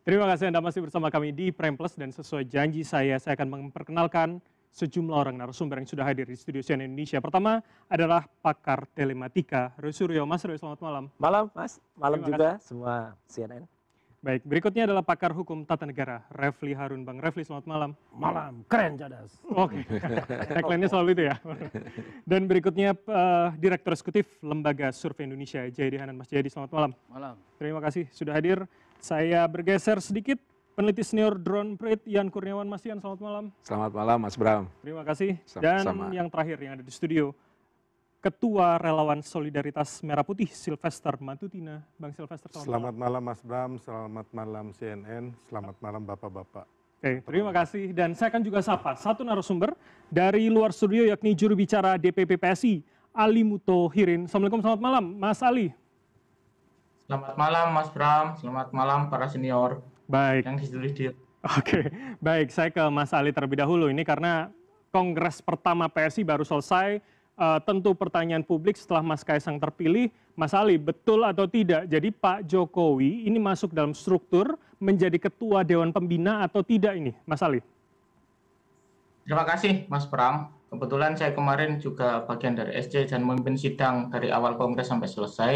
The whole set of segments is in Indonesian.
Terima kasih Anda masih bersama kami di Prime Plus dan sesuai janji saya akan memperkenalkan sejumlah orang narasumber yang sudah hadir di studio CNN Indonesia. Pertama adalah pakar telematika Roy Suryo. Mas Roy, selamat malam. Malam, Mas. Malam Terima juga kasih. semua CNN. Baik, berikutnya adalah pakar hukum tata negara Refli Harun. Bang Refli, selamat malam. Malam, keren cadas. Oke, tagline-nya selalu itu ya. Dan berikutnya Direktur Eksekutif Lembaga Survei Indonesia, Jayadi Hanan. Mas Jayadi, selamat malam. Malam. Terima kasih sudah hadir. Saya bergeser sedikit, peneliti senior Drone Emprit, Ian Kurniawan. Mas Ian, selamat malam. Selamat malam Mas Bram. Terima kasih. Sama-sama. Dan yang terakhir yang ada di studio, Ketua Relawan Solidaritas Merah Putih, Sylvester Matutina. Bang Sylvester, Selamat malam Mas Bram, selamat malam CNN, selamat malam Bapak-Bapak. Oke, terima kasih. Dan saya akan juga sapa satu narasumber dari luar studio, yakni juru bicara DPP PSI, Ali Mutohirin. Assalamualaikum, selamat malam Mas Ali. Selamat malam Mas Bram, selamat malam para senior Baik. yang di studio. Oke, baik. Saya ke Mas Ali terlebih dahulu. Ini karena Kongres pertama PSI baru selesai. Tentu pertanyaan publik setelah Mas Kaisang terpilih, Mas Ali, betul atau tidak? Jadi Pak Jokowi ini masuk dalam struktur menjadi ketua Dewan Pembina atau tidak ini, Mas Ali? Terima kasih Mas Bram. Kebetulan saya kemarin juga bagian dari SC dan memimpin sidang dari awal Kongres sampai selesai.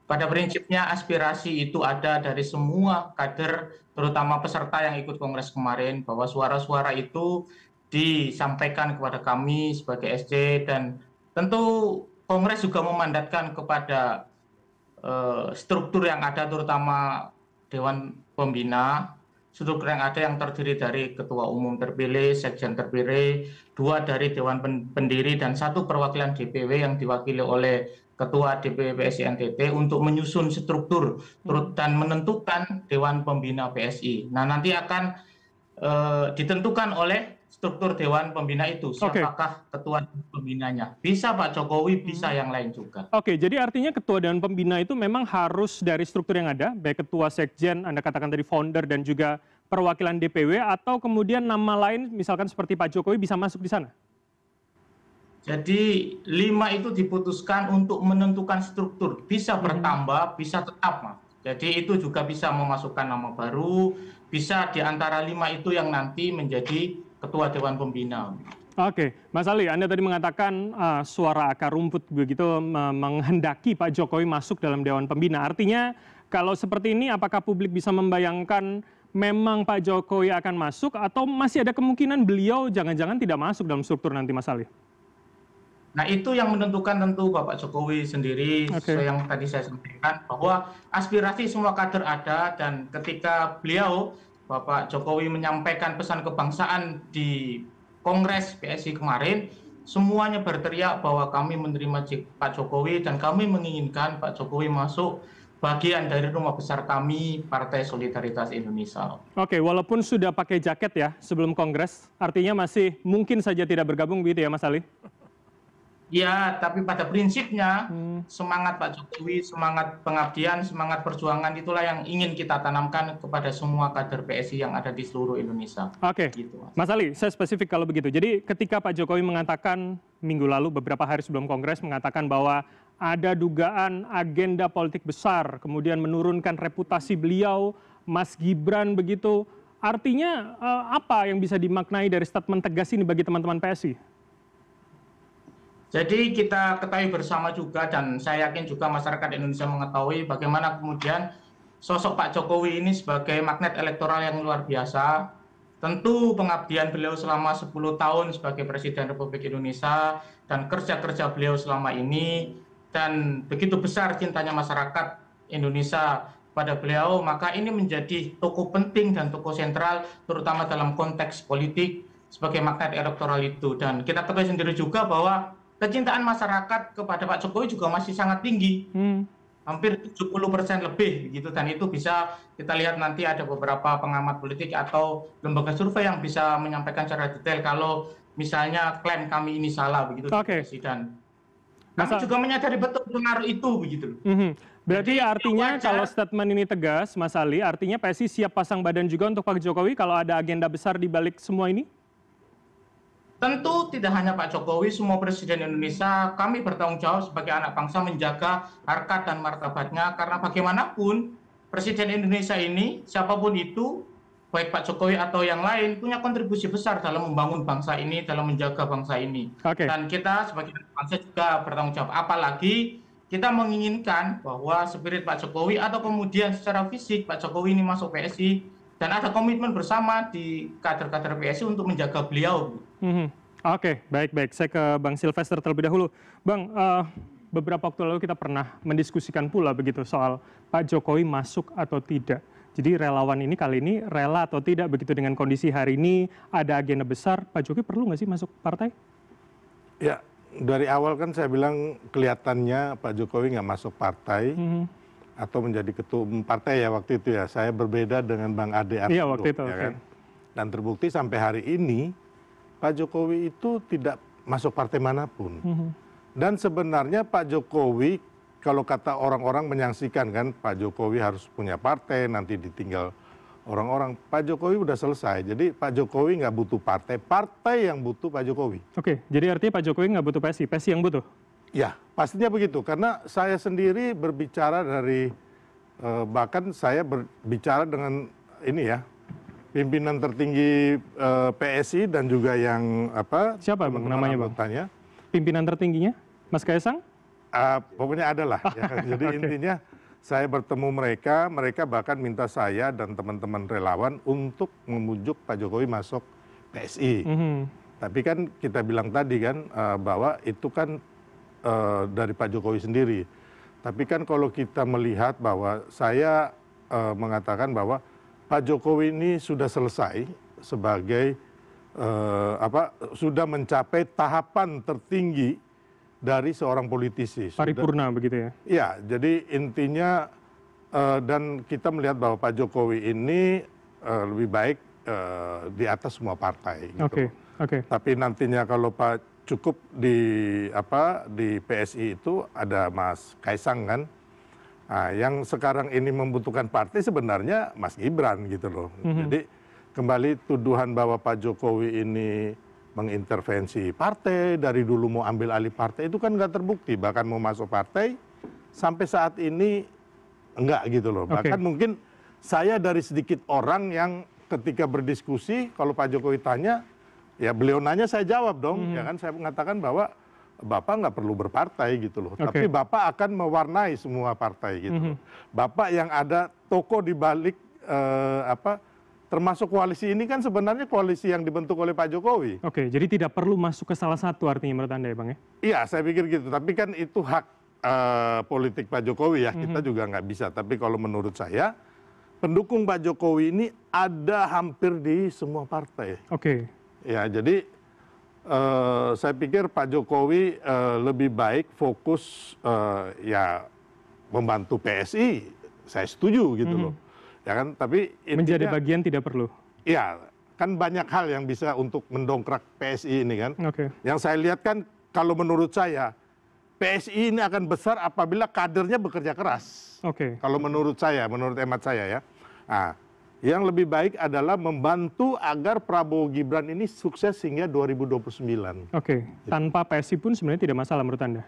Pada prinsipnya aspirasi itu ada dari semua kader, terutama peserta yang ikut Kongres kemarin, bahwa suara-suara itu disampaikan kepada kami sebagai SC, dan tentu Kongres juga memandatkan kepada struktur yang ada, terutama Dewan Pembina, struktur yang ada yang terdiri dari Ketua Umum terpilih, Sekjen terpilih, 2 dari Dewan Pendiri, dan 1 perwakilan DPW yang diwakili oleh Ketua DPW PSI NTT untuk menyusun struktur dan menentukan Dewan Pembina PSI. Nah, nanti akan ditentukan oleh struktur Dewan Pembina itu, siapakah ketua pembinanya. Bisa Pak Jokowi, bisa yang lain juga. Oke, jadi artinya ketua Dewan Pembina itu memang harus dari struktur yang ada, baik ketua Sekjen, Anda katakan tadi founder, dan juga perwakilan DPW, atau kemudian nama lain misalkan seperti Pak Jokowi bisa masuk di sana? Jadi 5 itu diputuskan untuk menentukan struktur, bisa bertambah, bisa tetap, Mas. Jadi itu juga bisa memasukkan nama baru, bisa di antara 5 itu yang nanti menjadi Ketua Dewan Pembina. Oke, Mas Ali, Anda tadi mengatakan suara akar rumput begitu menghendaki Pak Jokowi masuk dalam Dewan Pembina. Artinya kalau seperti ini, apakah publik bisa membayangkan memang Pak Jokowi akan masuk, atau masih ada kemungkinan beliau jangan-jangan tidak masuk dalam struktur nanti, Mas Ali? Nah, itu yang menentukan tentu Bapak Jokowi sendiri, sesuai yang tadi saya sampaikan, bahwa aspirasi semua kader ada, dan ketika beliau, Bapak Jokowi, menyampaikan pesan kebangsaan di Kongres PSI kemarin, semuanya berteriak bahwa kami menerima Pak Jokowi, dan kami menginginkan Pak Jokowi masuk bagian dari rumah besar kami, Partai Solidaritas Indonesia. Oke, walaupun sudah pakai jaket ya sebelum Kongres, artinya masih mungkin saja tidak bergabung begitu ya, Mas Ali? Ya, tapi pada prinsipnya semangat Pak Jokowi, semangat pengabdian, semangat perjuangan itulah yang ingin kita tanamkan kepada semua kader PSI yang ada di seluruh Indonesia. Oke, gitu, Mas Ali, saya spesifik kalau begitu. Jadi ketika Pak Jokowi mengatakan minggu lalu, beberapa hari sebelum Kongres, mengatakan bahwa ada dugaan agenda politik besar, kemudian menurunkan reputasi beliau, Mas Gibran begitu, artinya apa yang bisa dimaknai dari statement tegas ini bagi teman-teman PSI? Jadi kita ketahui bersama juga, dan saya yakin juga masyarakat Indonesia mengetahui bagaimana kemudian sosok Pak Jokowi ini sebagai magnet elektoral yang luar biasa. Tentu pengabdian beliau selama 10 tahun sebagai Presiden Republik Indonesia dan kerja-kerja beliau selama ini, dan begitu besar cintanya masyarakat Indonesia pada beliau, maka ini menjadi tokoh penting dan tokoh sentral terutama dalam konteks politik sebagai magnet elektoral itu. Dan kita ketahui sendiri juga bahwa kecintaan masyarakat kepada Pak Jokowi juga masih sangat tinggi, hampir 70% lebih gitu, dan itu bisa kita lihat nanti ada beberapa pengamat politik atau lembaga survei yang bisa menyampaikan secara detail kalau misalnya klaim kami ini salah begitu. Dan kami juga menyadari betul pengaruh itu begitu. Berarti artinya kalau statement ini tegas, Mas Ali, artinya PSI siap pasang badan juga untuk Pak Jokowi kalau ada agenda besar di balik semua ini? Tentu tidak hanya Pak Jokowi, semua presiden Indonesia, kami bertanggung jawab sebagai anak bangsa menjaga harkat dan martabatnya, karena bagaimanapun Presiden Indonesia ini, siapapun itu, baik Pak Jokowi atau yang lain, punya kontribusi besar dalam membangun bangsa ini, dalam menjaga bangsa ini. Dan kita sebagai bangsa juga bertanggung jawab. Apalagi kita menginginkan bahwa spirit Pak Jokowi atau kemudian secara fisik Pak Jokowi ini masuk PSI, dan ada komitmen bersama di kader-kader PSI untuk menjaga beliau. Oke, baik. Saya ke Bang Silvester terlebih dahulu. Bang, beberapa waktu lalu kita pernah mendiskusikan pula begitu soal Pak Jokowi masuk atau tidak. Jadi relawan ini kali ini rela atau tidak begitu dengan kondisi hari ini, ada agenda besar, Pak Jokowi perlu nggak sih masuk partai? Ya, dari awal kan saya bilang kelihatannya Pak Jokowi nggak masuk partai atau menjadi ketua umum partai ya waktu itu ya. Saya berbeda dengan Bang Ade Armando. Iya waktu itu. Ya kan? Dan terbukti sampai hari ini Pak Jokowi itu tidak masuk partai manapun. Dan sebenarnya Pak Jokowi, kalau kata orang-orang menyaksikan kan, Pak Jokowi harus punya partai, nanti ditinggal orang-orang. Pak Jokowi udah selesai, jadi Pak Jokowi nggak butuh partai, partai yang butuh Pak Jokowi. Oke, jadi artinya Pak Jokowi nggak butuh PSI, PSI yang butuh? Ya, pastinya begitu, karena saya sendiri berbicara dari, bahkan saya berbicara dengan ini ya, pimpinan tertinggi PSI dan juga yang apa? Siapa Bang namanya Bang? Pimpinan tertingginya, Mas Kaisang? Pokoknya ada lah. Ya kan? Jadi intinya saya bertemu mereka, mereka bahkan minta saya dan teman-teman relawan untuk memujuk Pak Jokowi masuk PSI. Tapi kan kita bilang tadi kan bahwa itu kan dari Pak Jokowi sendiri. Tapi kan kalau kita melihat bahwa saya mengatakan bahwa Pak Jokowi ini sudah selesai sebagai sudah mencapai tahapan tertinggi dari seorang politisi. Paripurna begitu ya? Ya, jadi intinya dan kita melihat bahwa Pak Jokowi ini lebih baik di atas semua partai. Gitu. Tapi nantinya kalau Pak cukup di PSI itu ada Mas Kaisang kan, yang sekarang ini membutuhkan partai sebenarnya Mas Gibran gitu loh. Jadi kembali tuduhan bahwa Pak Jokowi ini mengintervensi partai, dari dulu mau ambil alih partai, itu kan nggak terbukti. Bahkan mau masuk partai, sampai saat ini enggak gitu loh. Bahkan mungkin saya dari sedikit orang yang ketika berdiskusi, kalau Pak Jokowi tanya, ya beliau nanya saya jawab dong. Ya kan saya mengatakan bahwa Bapak nggak perlu berpartai gitu loh. Tapi Bapak akan mewarnai semua partai gitu loh. Bapak yang ada tokoh di balik termasuk koalisi ini kan sebenarnya koalisi yang dibentuk oleh Pak Jokowi. Oke, jadi tidak perlu masuk ke salah satu artinya menurut Anda ya Bang ya? Iya, saya pikir gitu. Tapi kan itu hak politik Pak Jokowi ya, kita juga nggak bisa. Tapi kalau menurut saya, pendukung Pak Jokowi ini ada hampir di semua partai. Ya, jadi saya pikir Pak Jokowi lebih baik fokus ya membantu PSI. Saya setuju gitu loh. Ya kan, tapi intinya, menjadi bagian tidak perlu. Iya, kan banyak hal yang bisa untuk mendongkrak PSI ini kan. Yang saya lihat kan kalau menurut saya PSI ini akan besar apabila kadernya bekerja keras. Kalau menurut saya, menurut hemat saya ya. Nah, yang lebih baik adalah membantu agar Prabowo Gibran ini sukses hingga 2029. Tanpa PSI pun sebenarnya tidak masalah menurut Anda?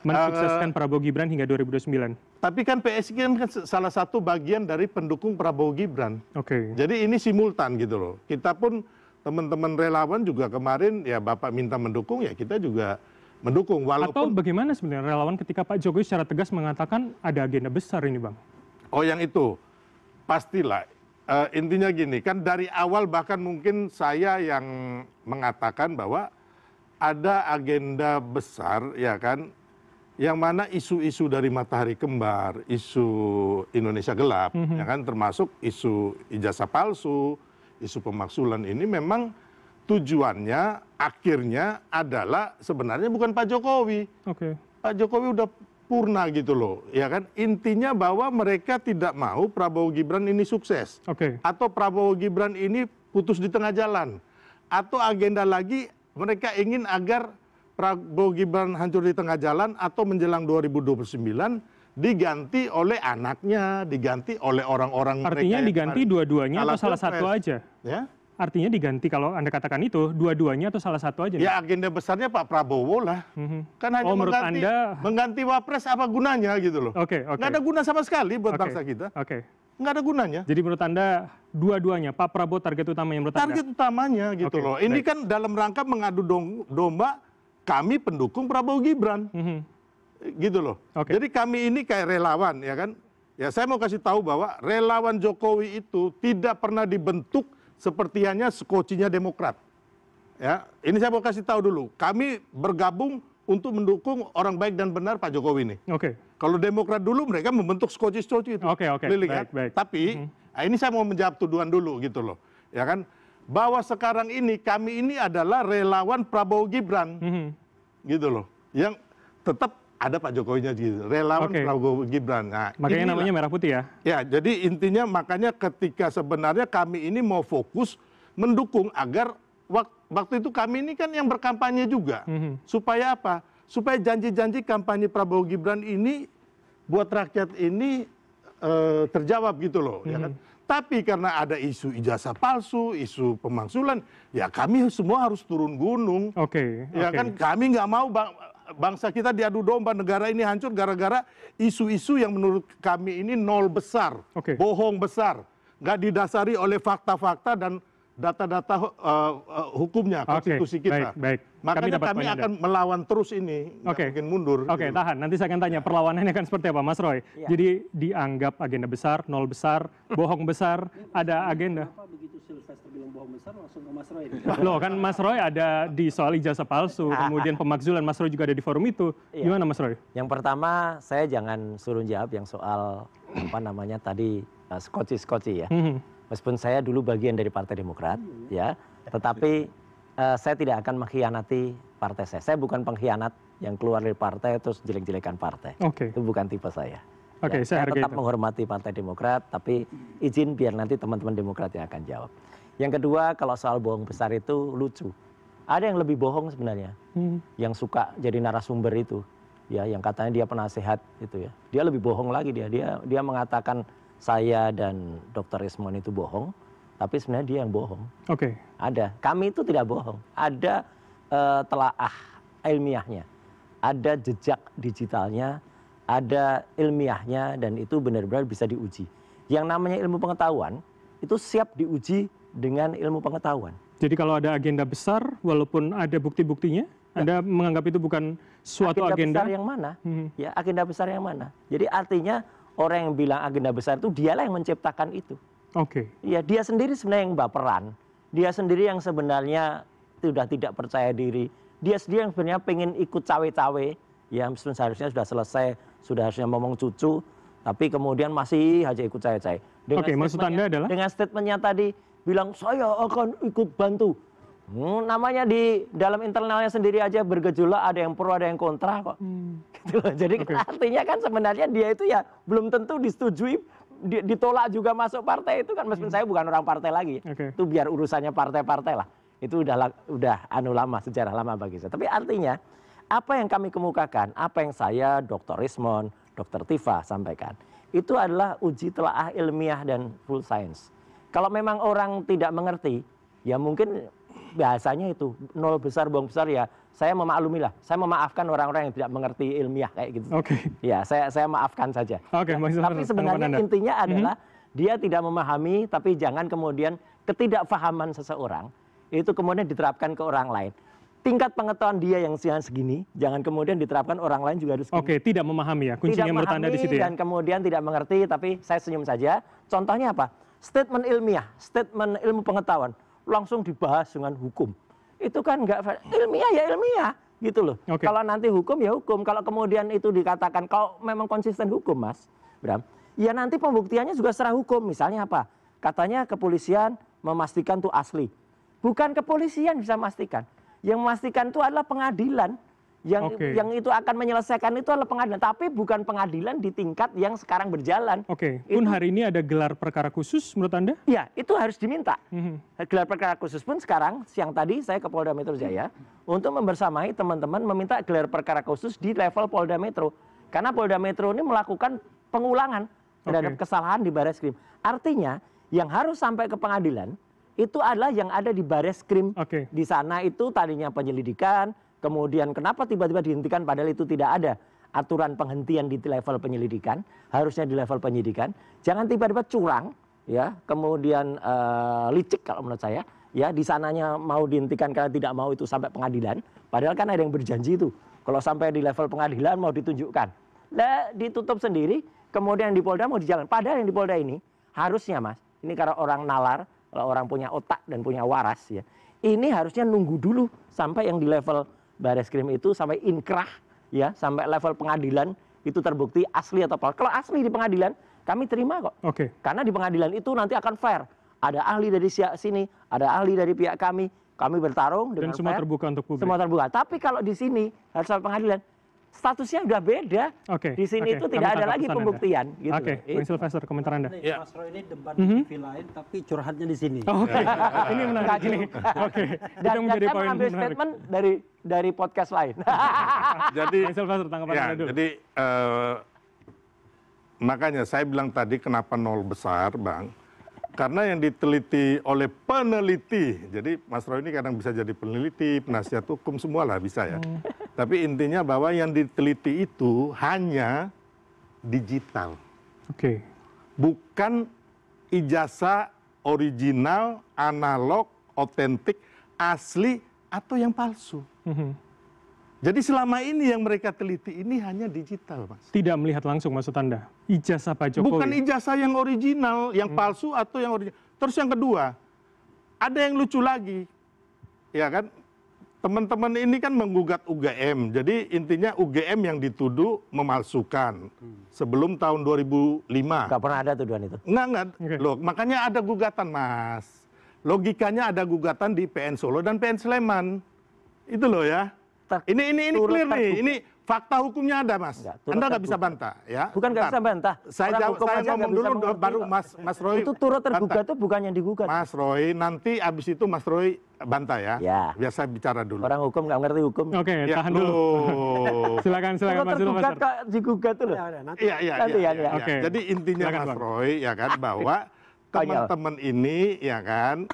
Mensukseskan Prabowo Gibran hingga 2029. Tapi kan PSI kan salah satu bagian dari pendukung Prabowo Gibran. Jadi ini simultan gitu loh. Kita pun teman-teman relawan juga kemarin ya Bapak minta mendukung ya kita juga mendukung. Walaupun atau bagaimana sebenarnya relawan ketika Pak Jokowi secara tegas mengatakan ada agenda besar ini Bang? Oh yang itu pastilah. Intinya gini kan dari awal bahkan mungkin saya yang mengatakan bahwa ada agenda besar ya kan. Yang mana isu-isu dari Matahari Kembar, isu Indonesia Gelap, ya kan, termasuk isu ijazah palsu, isu pemaksulan ini memang tujuannya akhirnya adalah sebenarnya bukan Pak Jokowi. Pak Jokowi udah purna gitu loh, ya kan. Intinya bahwa mereka tidak mau Prabowo Gibran ini sukses. Atau Prabowo Gibran ini putus di tengah jalan. Atau agenda lagi mereka ingin agar Prabowo Gibran hancur di tengah jalan atau menjelang 2029 diganti oleh anaknya, diganti oleh orang-orang mereka. Artinya diganti dua-duanya atau salah satu aja? Ya? artinya diganti kalau Anda katakan itu dua-duanya atau salah satu aja? Ya agenda besarnya Pak Prabowo lah. Kan hanya mengganti Wapres apa gunanya gitu loh. Nggak ada guna sama sekali buat bangsa kita. Nggak ada gunanya. Jadi menurut Anda dua-duanya Pak Prabowo target utamanya menurut Anda? Target utamanya gitu loh. Ini kan dalam rangka mengadu domba kami pendukung Prabowo Gibran. Gitu loh. Jadi kami ini kayak relawan ya kan. Ya saya mau kasih tahu bahwa relawan Jokowi itu tidak pernah dibentuk seperti hanya skocinya Demokrat. Ya, ini saya mau kasih tahu dulu. Kami bergabung untuk mendukung orang baik dan benar Pak Jokowi ini. Kalau Demokrat dulu mereka membentuk skoci-skoci itu. Baik. Tapi ini saya mau menjawab tuduhan dulu gitu loh. Ya kan? Bahwa sekarang ini kami ini adalah relawan Prabowo Gibran. Gitu loh. Yang tetap ada Pak Jokowinya gitu, relawan Prabowo Gibran. Nah, makanya namanya merah putih ya? Ya, jadi intinya makanya ketika sebenarnya kami ini mau fokus mendukung agar waktu itu kami ini kan yang berkampanye juga. Supaya apa? Supaya janji-janji kampanye Prabowo Gibran ini buat rakyat ini terjawab gitu loh. Ya kan? Tapi karena ada isu ijazah palsu, isu pemakzulan, ya kami semua harus turun gunung. Ya kan kami nggak mau bangsa kita diadu domba, negara ini hancur gara-gara isu-isu yang menurut kami ini nol besar, bohong besar, nggak didasari oleh fakta-fakta dan data-data hukumnya, konstitusi kita. Makanya kami akan melawan terus ini, nggak mungkin mundur. Tahan. Nanti saya akan tanya perlawanannya akan seperti apa, Mas Roy. Jadi dianggap agenda besar, nol besar, bohong besar, ada agenda. Begitu Sylvester bilang bohong besar langsung ke Mas Roy. Loh kan Mas Roy ada di soal ijazah palsu, kemudian pemakzulan, Mas Roy juga ada di forum itu. Gimana Mas Roy? Yang pertama saya jangan suruh jawab yang soal apa namanya tadi skoci-skoci ya. Meskipun saya dulu bagian dari Partai Demokrat, ya, tetapi saya tidak akan mengkhianati partai saya. Saya bukan pengkhianat yang keluar dari partai terus jelek-jelekan partai. Itu bukan tipe saya. Saya tetap menghormati Partai Demokrat, tapi izin biar nanti teman-teman Demokrat yang akan jawab. Yang kedua, kalau soal bohong besar itu lucu. Ada yang lebih bohong sebenarnya, yang suka jadi narasumber itu, ya, yang katanya dia penasehat itu ya. Dia lebih bohong lagi dia mengatakan saya dan Dr. Ismon itu bohong, tapi sebenarnya dia yang bohong. Ada. Kami itu tidak bohong. Ada telaah ilmiahnya, ada jejak digitalnya, ada ilmiahnya, dan itu benar-benar bisa diuji. Yang namanya ilmu pengetahuan itu siap diuji dengan ilmu pengetahuan. Jadi kalau ada agenda besar, walaupun ada bukti-buktinya, Anda menganggap itu bukan suatu agenda besar yang mana? Ya, agenda besar yang mana? Jadi artinya orang yang bilang agenda besar itu dialah yang menciptakan itu. Ya, dia sendiri sebenarnya yang baperan. Dia sendiri yang sebenarnya sudah tidak percaya diri. Dia sendiri yang sebenarnya pengen ikut cawe-cawe. Ya, meskipun seharusnya sudah selesai, sudah harusnya ngomong cucu, tapi kemudian masih aja ikut cawe-cawe. Maksud Anda adalah? Dengan statementnya tadi bilang saya akan ikut bantu. Namanya di dalam internalnya sendiri aja bergejolak, ada yang pro, ada yang kontra kok. Gitu loh. Jadi artinya kan sebenarnya dia itu ya belum tentu disetujui, ditolak juga masuk partai itu kan, meskipun saya bukan orang partai lagi. Itu biar urusannya partai-partai lah. Itu udah anu lama, sejarah lama bagi saya. Tapi artinya apa yang kami kemukakan, apa yang saya, Dr. Ismon, Dr. Tifa sampaikan, itu adalah uji telaah ilmiah dan full science. Kalau memang orang tidak mengerti, ya mungkin bahasanya itu nol besar, bohong besar, ya saya memaklumi lah. Saya memaafkan orang-orang yang tidak mengerti ilmiah kayak gitu. Ya, saya maafkan saja. Tapi sebenarnya intinya adalah dia tidak memahami, tapi jangan kemudian ketidakfahaman seseorang itu kemudian diterapkan ke orang lain. Tingkat pengetahuan dia yang segini, jangan kemudian diterapkan orang lain juga harus segini. Tidak memahami ya, kuncinya menurut Anda di situ ya. Dan kemudian tidak mengerti, tapi saya senyum saja. Contohnya apa? Statement ilmiah, statement ilmu pengetahuan langsung dibahas dengan hukum. Itu kan enggak ilmiah, ya ilmiah gitu loh. Kalau nanti hukum ya hukum. Kalau kemudian itu dikatakan kalau memang konsisten hukum, Mas Bram, ya nanti pembuktiannya juga secara hukum. Misalnya apa? Katanya kepolisian memastikan itu asli. Bukan kepolisian bisa memastikan. Yang memastikan itu adalah pengadilan. Yang itu akan menyelesaikan itu adalah pengadilan, tapi bukan pengadilan di tingkat yang sekarang berjalan. Pun hari ini ada gelar perkara khusus menurut Anda? Ya, itu harus diminta. Gelar perkara khusus pun sekarang, siang tadi saya ke Polda Metro Jaya untuk membersamai teman-teman meminta gelar perkara khusus di level Polda Metro. Karena Polda Metro ini melakukan pengulangan terhadap kesalahan di Barreskrim. Artinya yang harus sampai ke pengadilan itu adalah yang ada di Bareskrim. Oke. Di sana itu tadinya penyelidikan, kemudian kenapa tiba-tiba dihentikan padahal itu tidak ada aturan penghentian di level penyelidikan, harusnya di level penyidikan. Jangan tiba-tiba curang, ya, kemudian licik kalau menurut saya, ya, di sananya mau dihentikan karena tidak mau itu sampai pengadilan, padahal kan ada yang berjanji itu. Kalau sampai di level pengadilan mau ditunjukkan, lah ditutup sendiri, kemudian di Polda mau dijalan. Padahal yang di Polda ini harusnya, Mas, ini karena orang nalar, kalau orang punya otak dan punya waras, ya, ini harusnya nunggu dulu sampai yang di level Bareskrim itu sampai inkrah, ya, sampai level pengadilan itu terbukti asli atau palsu. Kalau asli di pengadilan kami terima kok. Oke. Karena di pengadilan itu nanti akan fair. Ada ahli dari sini, ada ahli dari pihak kami bertarung dengan Dan semua fair, terbuka untuk publik. semua terbuka. Tapi kalau di sini harus sampai pengadilan, statusnya udah beda. Oke, Di sini oke. itu tidak Kami ada tangkap lagi pesan Anda. pembuktian. Gitu. Oke, Bang Sylvester, komentar Anda. Ya. Mas Roy ini debat di TV lain, tapi curhatnya di sini. Oh, oke. Ini menarik ini. Oke. Dan Itu menjadi saya poin mengambil menarik. statement dari podcast lain. Jadi Bang Sylvester, tanggapan ya, Anda dulu. jadi makanya saya bilang tadi kenapa nol besar, Bang. Karena yang diteliti oleh peneliti, jadi Mas Roy ini kadang bisa jadi peneliti, penasihat hukum, semua lah bisa ya. Tapi intinya bahwa yang diteliti itu hanya digital. Oke. Bukan ijazah original, analog, otentik, asli, atau yang palsu. Mhm. Jadi selama ini yang mereka teliti ini hanya digital, Mas. Tidak melihat langsung maksud Anda. Ijazah Pak Jokowi. Bukan ijazah yang original, yang palsu atau yang original. Terus yang kedua, ada yang lucu lagi. Ya kan? Teman-teman ini kan menggugat UGM. Jadi intinya UGM yang dituduh memalsukan. Sebelum tahun 2005. Gak pernah ada tuduhan itu. Enggak. Oke. Loh, makanya ada gugatan, Mas. Logikanya ada gugatan di PN Solo dan PN Sleman. Itu loh ya. Ini turut clear nih. terbuka. Ini fakta hukumnya ada, Mas. Enggak, turut Anda nggak terbuka. bisa bantah, ya. Bukan nggak Bentar. bisa bantah. Saya Orang hukum aja ngomong nggak dulu, bisa mengerti baru kok. Mas Roy. Itu turut tergugat bantah. itu bukan yang digugat. Mas Roy, nanti abis itu Mas Roy bantah ya. Ya. Biar saya bicara dulu. Orang hukum nggak ngerti hukum. Oke, Ya, tahan dulu. loh. Silakan Turut Mas tergugat Sylvester. kok digugat tuh loh. Ya, nanti Iya. Nanti ya. Oke. Jadi intinya Silakan, Mas Bang. Roy, ya kan, bahwa teman-teman ini, ya kan,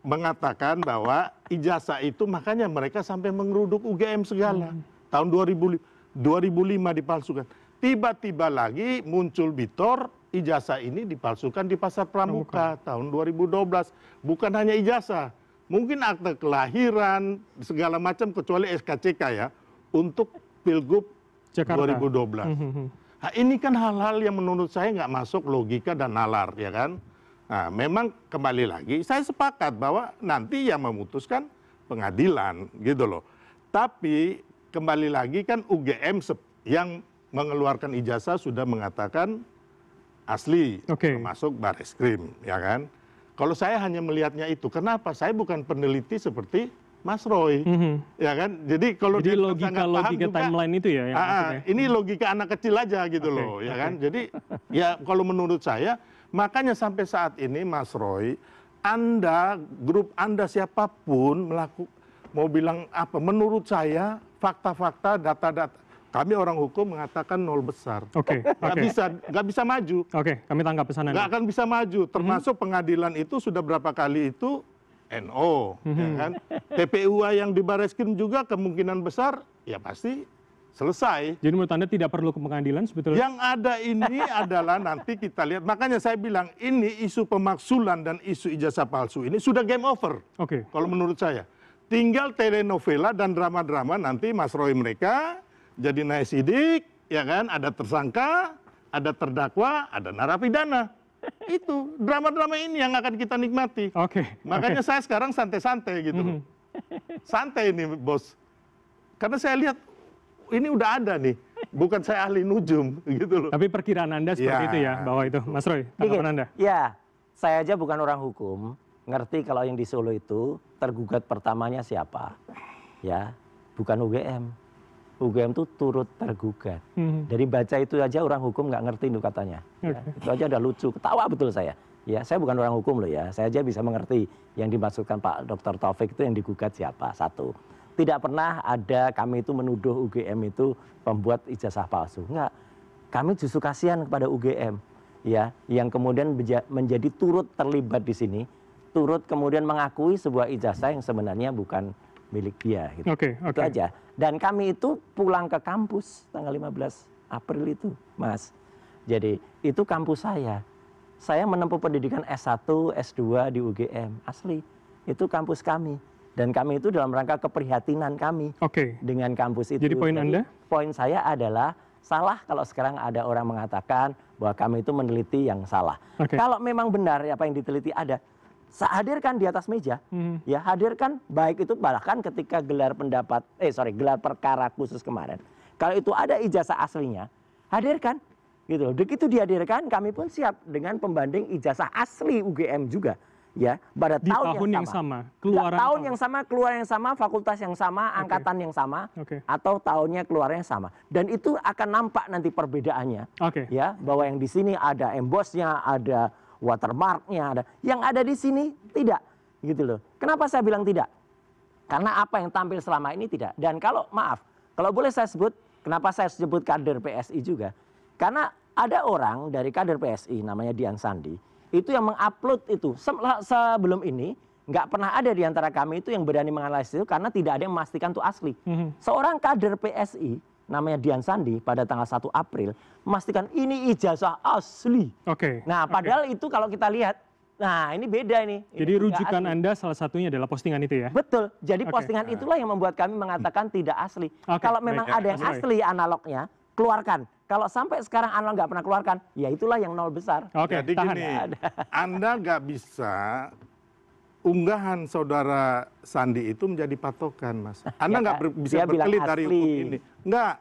mengatakan bahwa ijazah itu makanya mereka sampai mengeruduk UGM segala. Tahun 2005 dipalsukan. Tiba-tiba lagi muncul Bitor, ijazah ini dipalsukan di Pasar Pramuka tahun 2012. Bukan hanya ijazah, mungkin akte kelahiran, segala macam kecuali SKCK ya, untuk Pilgub Jakarta. 2012. Mhm. Nah, ini kan hal-hal yang menurut saya nggak masuk logika dan nalar, ya kan? Nah, memang kembali lagi, saya sepakat bahwa nanti yang memutuskan pengadilan, gitu loh. Tapi kembali lagi kan UGM yang mengeluarkan ijazah sudah mengatakan asli, Oke. termasuk Bareskrim, ya kan? Kalau saya hanya melihatnya itu, kenapa? Saya bukan peneliti seperti Mas Roy, Mhm. ya kan? Jadi kalau Jadi dia logika timeline itu ya yang maksudnya. ini logika anak kecil aja gitu Oke, loh, ya kan? Jadi ya kalau menurut saya, makanya sampai saat ini Mas Roy, Anda, grup Anda siapapun mau bilang apa? Menurut saya fakta-fakta, data-data, kami orang hukum mengatakan nol besar. Oke. Nggak bisa maju. Oke, kami tangkap pesan Nggak Anda. akan bisa maju. Termasuk pengadilan itu sudah berapa kali itu NO, ya kan? TPUA yang di Bareskrim juga kemungkinan besar ya pasti selesai. Jadi menurut Anda tidak perlu ke pengadilan sebetulnya? Yang ada ini adalah nanti kita lihat. Makanya saya bilang ini isu pemaksulan dan isu ijazah palsu ini sudah game over. Oke. Kalau menurut saya. Tinggal telenovela dan drama-drama nanti Mas Roy mereka jadi naik sidik, ya kan? Ada tersangka, ada terdakwa, ada narapidana. Itu drama-drama ini yang akan kita nikmati. Oke. Makanya saya sekarang santai-santai gitu loh. Santai ini bos. Karena saya lihat ini udah ada nih. Bukan saya ahli nujum gitu loh. Tapi perkiraan Anda seperti Ya. itu ya, bahwa itu. Mas Roy, tanggapan Anda? Ya, saya aja bukan orang hukum, ngerti kalau yang di Solo itu tergugat pertamanya siapa. Ya, bukan UGM. UGM itu turut tergugat. Dari baca itu aja orang hukum nggak ngerti itu katanya. Ya, itu aja udah lucu, ketawa betul saya. Ya, saya bukan orang hukum loh ya. Saya aja bisa mengerti yang dimaksudkan Pak Dr. Taufik itu yang digugat siapa. Satu. Tidak pernah ada kami itu menuduh UGM itu pembuat ijazah palsu. Enggak. Kami justru kasihan kepada UGM ya, yang kemudian menjadi turut terlibat di sini turut kemudian mengakui sebuah ijazah yang sebenarnya bukan milik dia. Gitu. Itu aja. Dan kami itu pulang ke kampus tanggal 15 April itu, Mas. Jadi itu kampus saya. Saya menempuh pendidikan S1, S2 di UGM, asli. Itu kampus kami. Dan kami itu dalam rangka keprihatinan kami dengan kampus itu. Jadi poin Anda? Poin saya adalah salah kalau sekarang ada orang mengatakan bahwa kami itu meneliti yang salah. Kalau memang benar apa yang diteliti ada, hadirkan di atas meja, ya hadirkan, baik itu bahkan ketika gelar perkara khusus kemarin. Kalau itu ada ijazah aslinya, hadirkan, gitu. Begitu dihadirkan, kami pun siap dengan pembanding ijazah asli UGM juga, ya pada tahun yang sama, keluaran yang sama, fakultas yang sama, angkatan yang sama, atau tahunnya keluarnya sama. Dan itu akan nampak nanti perbedaannya, ya bahwa yang di sini ada embossnya, ada watermarknya, ada yang ada di sini tidak, gitu loh. Kenapa saya bilang tidak? Karena apa yang tampil selama ini tidak. Dan kalau boleh saya sebut, kenapa saya sebut kader PSI juga? Karena ada orang dari kader PSI namanya Dian Sandi, itu yang mengupload itu sebelum ini nggak pernah ada di antara kami itu yang berani menganalisis itu karena tidak ada yang memastikan itu asli. Seorang kader PSI namanya Dian Sandi pada tanggal 1 April memastikan ini ijazah asli. Nah, padahal itu kalau kita lihat, nah ini beda ini. Jadi rujukan Anda salah satunya adalah postingan itu ya? Betul. Jadi postingan itulah yang membuat kami mengatakan tidak asli. Kalau memang ada yang asli analognya, keluarkan. Kalau sampai sekarang analog nggak pernah keluarkan, ya itulah yang nol besar. Jadi gini, Anda nggak bisa unggahan saudara Sandi itu menjadi patokan, Mas. Anda nggak bisa berkelit dari hukum ini. Nggak.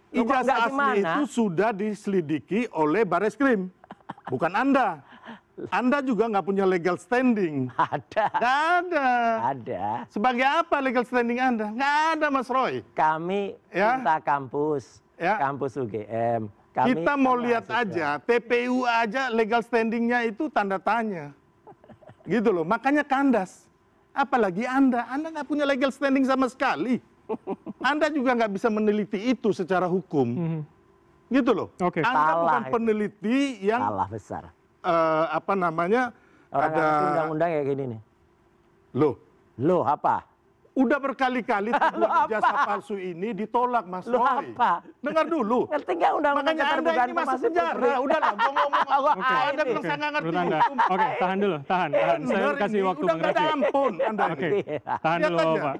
Ijazah asli itu sudah diselidiki oleh Bareskrim, bukan Anda. Anda juga nggak punya legal standing. Ada. Nggak ada. Ada. Sebagai apa legal standing Anda? Nggak ada, Mas Roy. Kami minta kampus UGM. Kita mau lihat aja, TPU aja legal standingnya itu tanda tanya. Gitu loh, makanya kandas. Apalagi Anda nggak punya legal standing sama sekali. Anda juga nggak bisa meneliti itu secara hukum. Gitu loh. Anda bukan peneliti yang salah besar. Orang ada undang-undang kayak gini nih. Loh apa? Udah berkali-kali temuan ijazah palsu ini ditolak, Mas Roy. Dengar dulu. Ngerti nggak undang-undang Anda ini masuk penjara. Udahlah, ngomong. Anda bilang saya nggak ngerti hukum. Tahan dulu. Saya kasih waktu Bang Refli. Udah nggak ampun Anda ini. Tahan dulu, Pak.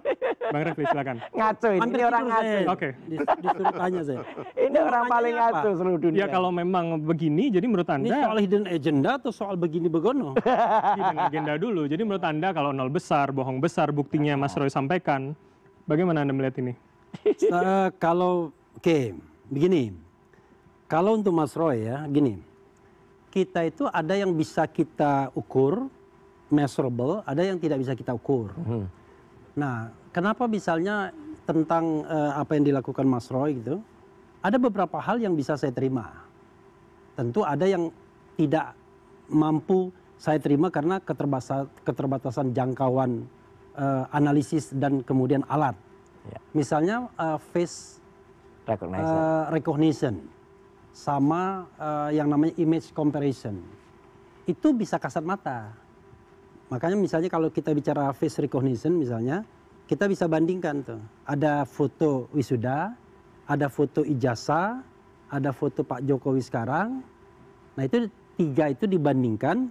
Bang Refli, silakan. Ngaco ini orang ngaco. Disuruh tanya saya. Ini orang paling ngaco seluruh dunia. Ya kalau memang begini, jadi menurut Anda. Ini soal hidden agenda atau soal begini begono? Hidden agenda dulu. Jadi menurut Anda kalau nol besar, bohong besar, buktinya Mas Roy sampaikan, bagaimana Anda melihat ini? Begini. Kalau untuk Mas Roy ya, gini. Kita itu ada yang bisa kita ukur, measurable, ada yang tidak bisa kita ukur. Nah, kenapa misalnya tentang apa yang dilakukan Mas Roy gitu, ada beberapa hal yang bisa saya terima. Tentu ada yang tidak mampu saya terima karena keterbatasan jangkauan analisis dan kemudian alat. Misalnya face recognition sama yang namanya image comparison. Itu bisa kasat mata. Makanya misalnya kalau kita bicara face recognition misalnya, kita bisa bandingkan tuh. Ada foto wisuda, ada foto ijazah, ada foto Pak Jokowi sekarang. Nah itu 3 itu dibandingkan,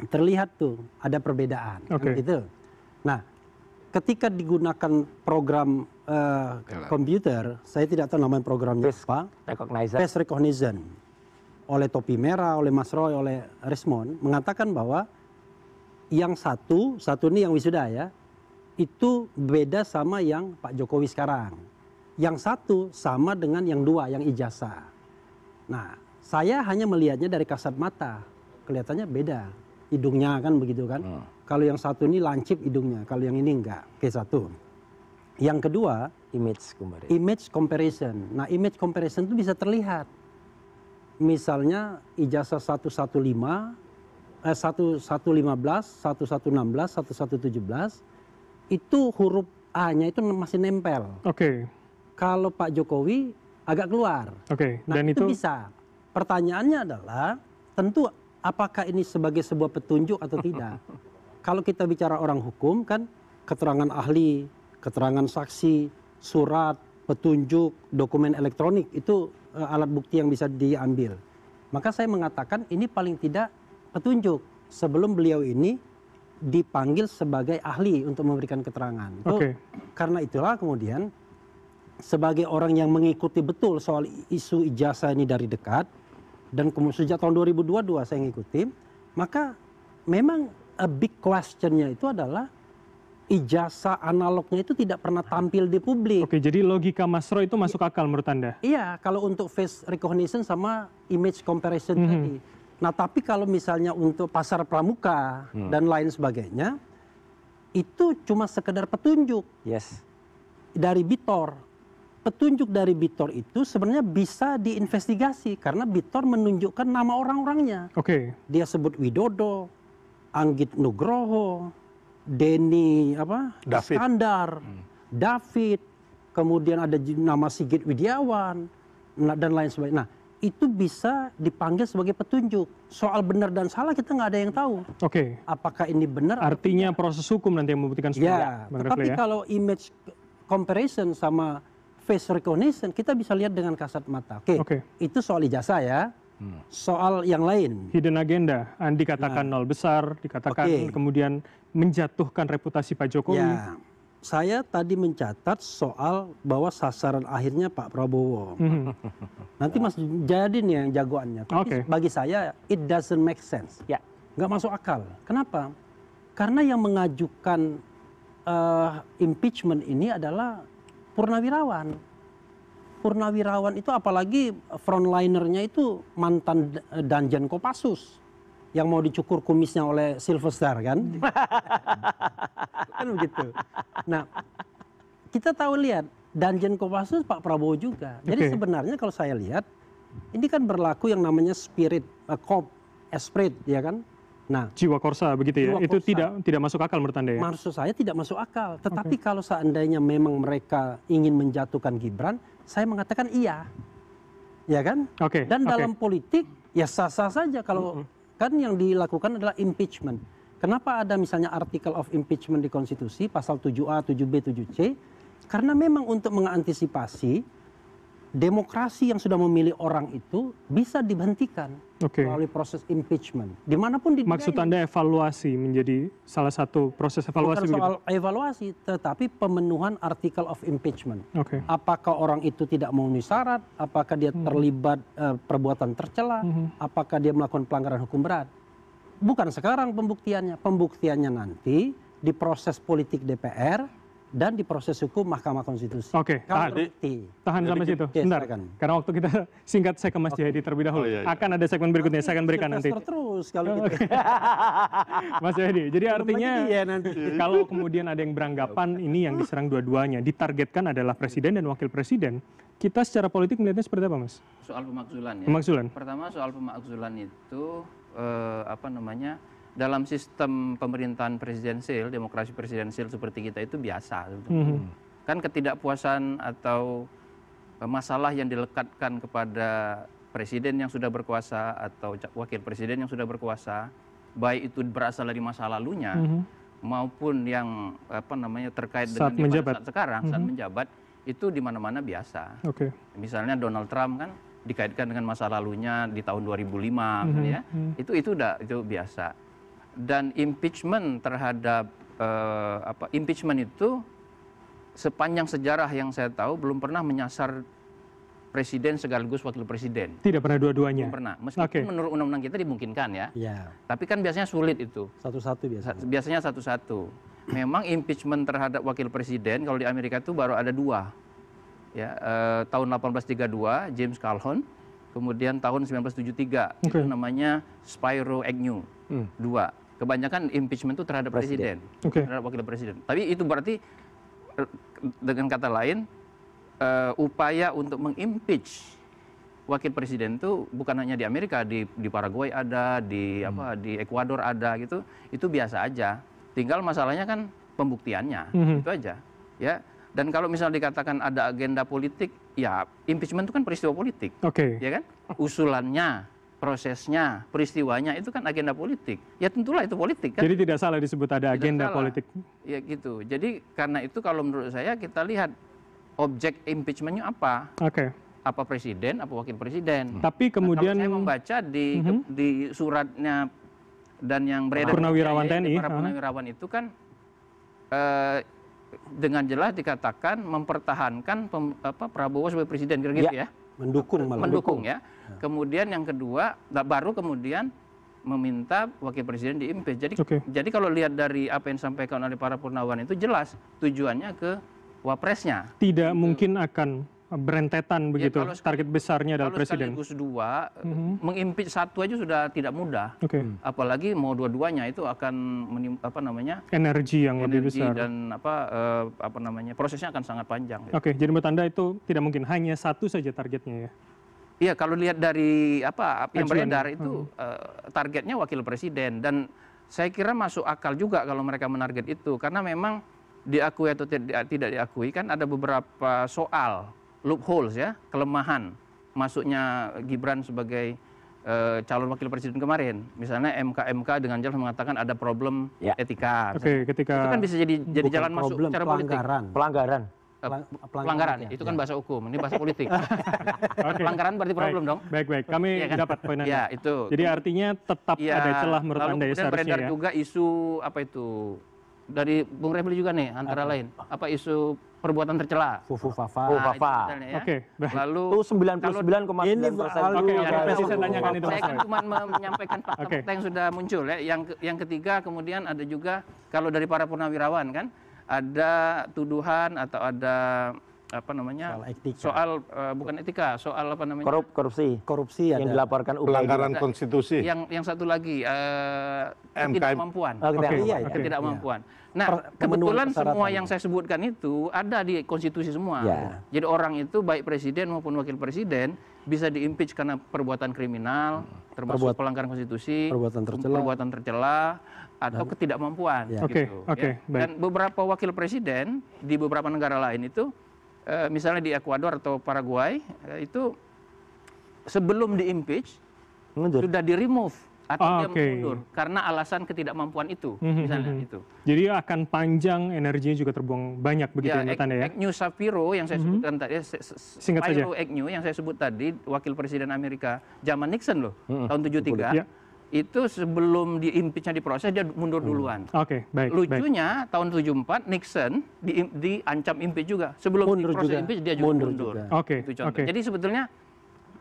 terlihat tuh ada perbedaan. Gitu. Nah, ketika digunakan program komputer, saya tidak tahu namanya programnya apa, face recognition, oleh Topi Merah, oleh Mas Roy, oleh Rismond, mengatakan bahwa yang satu ini yang wisuda ya, itu beda sama yang Pak Jokowi sekarang. Yang satu sama dengan yang 2, yang ijazah. Nah, saya hanya melihatnya dari kasat mata, kelihatannya beda. Hidungnya kan begitu kan. Kalau yang satu ini lancip hidungnya, kalau yang ini enggak. Satu. Yang kedua, image comparison. Nah, image comparison itu bisa terlihat. Misalnya ijazah 1115, 1116, 1117, itu huruf A-nya itu masih nempel. Kalau Pak Jokowi agak keluar. Nah, dan itu bisa. Pertanyaannya adalah, tentu apakah ini sebagai sebuah petunjuk atau tidak? kalau kita bicara orang hukum kan keterangan ahli, keterangan saksi, surat, petunjuk, dokumen elektronik itu alat bukti yang bisa diambil. Maka saya mengatakan ini paling tidak petunjuk sebelum beliau ini dipanggil sebagai ahli untuk memberikan keterangan. Karena itulah kemudian sebagai orang yang mengikuti betul soal isu ijazah ini dari dekat, dan kemudian sejak tahun 2022 saya ngikuti, maka memang a big question-nya itu adalah ijazah analognya itu tidak pernah tampil di publik. Oke, jadi logika Mas Roy itu masuk akal menurut Anda? Iya, kalau untuk face recognition sama image comparison tadi. Nah, tapi kalau misalnya untuk pasar pramuka dan lain sebagainya, itu cuma sekedar petunjuk dari Bitor. Petunjuk dari Bitor itu sebenarnya bisa diinvestigasi karena Bitor menunjukkan nama orang-orangnya. Dia sebut Widodo, Anggit Nugroho, Denny Iskandar, David, kemudian ada nama Sigit Widiawan dan lain sebagainya. Nah, itu bisa dipanggil sebagai petunjuk. Soal benar dan salah kita nggak ada yang tahu. Apakah ini benar? Artinya proses hukum nanti yang membuktikan ya. Tetapi kalau image comparison sama face recognition kita bisa lihat dengan kasat mata. Itu soal ijazah ya. Soal yang lain. Hidden agenda, dikatakan nol besar, dikatakan kemudian menjatuhkan reputasi Pak Jokowi. Ya. Saya tadi mencatat soal bahwa sasaran akhirnya Pak Prabowo. Nanti Mas jadi nih yang jagoannya. Tapi bagi saya it doesn't make sense. Nggak masuk akal. Kenapa? Karena yang mengajukan impeachment ini adalah Purnawirawan. Purnawirawan itu apalagi frontlinernya itu mantan Danjen Kopassus yang mau dicukur kumisnya oleh Sylvester kan? Kan begitu. Nah, kita tahu lihat Danjen Kopassus Pak Prabowo juga. Jadi sebenarnya kalau saya lihat ini kan berlaku yang namanya spirit, esprit, ya kan? Nah, jiwa korsa begitu ya. Itu tidak masuk akal menurut Anda ya? Maksud saya tidak masuk akal. Tetapi kalau seandainya memang mereka ingin menjatuhkan Gibran, saya mengatakan iya. Ya kan? Dan dalam politik ya sah-sah saja kalau kan yang dilakukan adalah impeachment. Kenapa ada misalnya artikel of impeachment di konstitusi pasal 7A, 7B, 7C? Karena memang untuk mengantisipasi demokrasi yang sudah memilih orang itu bisa dihentikan melalui proses impeachment. Dimanapun di dunia. Maksud Anda evaluasi menjadi salah satu proses evaluasi? Bukan soal evaluasi, tetapi pemenuhan article of impeachment. Apakah orang itu tidak memenuhi syarat? Apakah dia terlibat perbuatan tercela? Apakah dia melakukan pelanggaran hukum berat? Bukan sekarang pembuktiannya. Pembuktiannya nanti di proses politik DPR dan di proses hukum Mahkamah Konstitusi. Tahan sampai situ. Bentar, karena waktu kita singkat, saya ke Mas Jayadi terlebih dahulu. Akan ada segmen berikutnya, saya akan berikan nanti. Terus kalau gitu. Mas Jayadi, jadi artinya kalau kemudian ada yang beranggapan ini yang diserang dua-duanya, ditargetkan adalah presiden dan wakil presiden, kita secara politik melihatnya seperti apa, Mas? Soal pemakzulan ya. Pemakzulan. Pertama soal pemakzulan itu dalam sistem pemerintahan presidensil, demokrasi presidensil seperti kita itu biasa. Kan ketidakpuasan atau masalah yang dilekatkan kepada presiden yang sudah berkuasa atau wakil presiden yang sudah berkuasa, baik itu berasal dari masa lalunya maupun yang terkait dengan saat sekarang, saat menjabat, itu di mana-mana biasa. Misalnya Donald Trump kan dikaitkan dengan masa lalunya di tahun 2005 ya. Itu biasa. Dan impeachment terhadap impeachment itu sepanjang sejarah yang saya tahu belum pernah menyasar presiden sekaligus wakil presiden. Tidak pernah dua-duanya. Belum pernah. Meskipun menurut undang-undang kita dimungkinkan ya. Tapi kan biasanya sulit itu. Satu-satu biasanya satu-satu. Memang impeachment terhadap wakil presiden kalau di Amerika itu baru ada dua. Ya, tahun 1832 James Calhoun, kemudian tahun 1973 itu namanya Spiro Agnew. Dua. Kebanyakan impeachment itu terhadap presiden, terhadap wakil presiden. Tapi itu berarti dengan kata lain upaya untuk mengimpeach wakil presiden itu bukan hanya di Amerika, di Paraguay ada, di Ekuador ada gitu. Itu biasa aja. Tinggal masalahnya kan pembuktiannya, itu aja. Ya. Dan kalau misalnya dikatakan ada agenda politik, ya impeachment itu kan peristiwa politik, ya kan? Usulannya prosesnya, peristiwanya itu kan agenda politik. Ya tentulah itu politik kan. Jadi tidak salah disebut ada agenda politik. Ya gitu. Jadi karena itu kalau menurut saya kita lihat objek impeachment-nya apa? Oke. Apa presiden, apa wakil presiden. Tapi kemudian kalau saya membaca di suratnya dan yang beredar Purnawirawan TNI, para purnawirawan itu kan dengan jelas dikatakan mempertahankan Prabowo sebagai presiden, kira-kira gitu ya. Mendukung ya. Kemudian yang kedua, baru kemudian meminta wakil presiden di-impeach. Jadi kalau lihat dari apa yang disampaikan oleh para purnawirawan itu jelas tujuannya ke wapresnya. Tidak mungkin akan berentetan begitu target besarnya adalah presiden. Kalau sekaligus dua, mengimpeach satu aja sudah tidak mudah. Apalagi mau dua-duanya itu akan energi yang lebih besar dan prosesnya akan sangat panjang. Oke, jadi menurut Anda itu tidak mungkin hanya satu saja targetnya ya? Iya, kalau lihat dari yang beredar itu targetnya wakil presiden, dan saya kira masuk akal juga kalau mereka menarget itu karena memang diakui atau tidak diakui kan ada beberapa soal loopholes ya, kelemahan masuknya Gibran sebagai calon wakil presiden kemarin. Misalnya MK dengan jelas mengatakan ada problem etika. Ketika itu kan bisa jadi jalan masuk secara politik. Pelanggaran. Itu kan bahasa hukum, ini bahasa politik. Pelanggaran berarti problem dong. Baik. Kami dapat poin Anda. Ya, itu. Jadi artinya tetap ada celah menurut Anda ya seharusnya. Lalu beredar juga isu dari Bung Refli juga nih antara lain isu perbuatan tercela. Fufu-fafa. Oke. Lalu 99,9%. Saya tanyakan itu. Saya kan cuma menyampaikan fakta yang sudah muncul ya. Yang ketiga kemudian ada juga kalau dari para purnawirawan kan ada tuduhan atau ada soal bukan etika, soal korupsi yang dilaporkan pelanggaran konstitusi. Yang satu lagi ketidakmampuan. Ketidakmampuan. Nah, kebetulan semua yang saya sebutkan itu ada di konstitusi semua. Jadi orang itu baik presiden maupun wakil presiden bisa di-impeach karena perbuatan kriminal, termasuk pelanggaran konstitusi, perbuatan tercela atau ketidakmampuan. Dan beberapa wakil presiden di beberapa negara lain itu misalnya di Ekuador atau Paraguay itu sebelum di-impeach sudah di-remove atau dia mundur karena alasan ketidakmampuan itu, misalnya itu. Jadi akan panjang, energinya juga terbuang banyak begitu menurut Anda ya? Agnew Shapiro yang saya sebutkan tadi, Spiro Agnew yang saya sebut tadi, wakil presiden Amerika zaman Nixon loh, tahun 73. Itu sebelum di-impeach-nya diproses dia mundur duluan. Lucunya tahun 74 Nixon diancam impeach juga. Sebelum diproses impeach dia juga mundur. Itu contoh. Jadi sebetulnya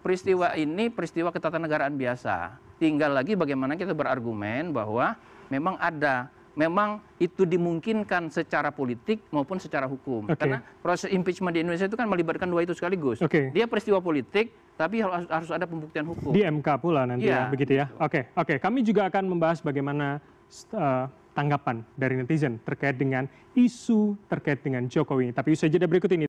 peristiwa ini peristiwa ketatanegaraan biasa. Tinggal lagi bagaimana kita berargumen bahwa memang itu dimungkinkan secara politik maupun secara hukum. Karena proses impeachment di Indonesia itu kan melibatkan dua itu sekaligus. Dia peristiwa politik, tapi harus ada pembuktian hukum. Di MK pula nanti ya, begitu ya. Oke. Kami juga akan membahas bagaimana tanggapan dari netizen terkait dengan isu terkait dengan Jokowi. Tapi usai jeda berikut ini.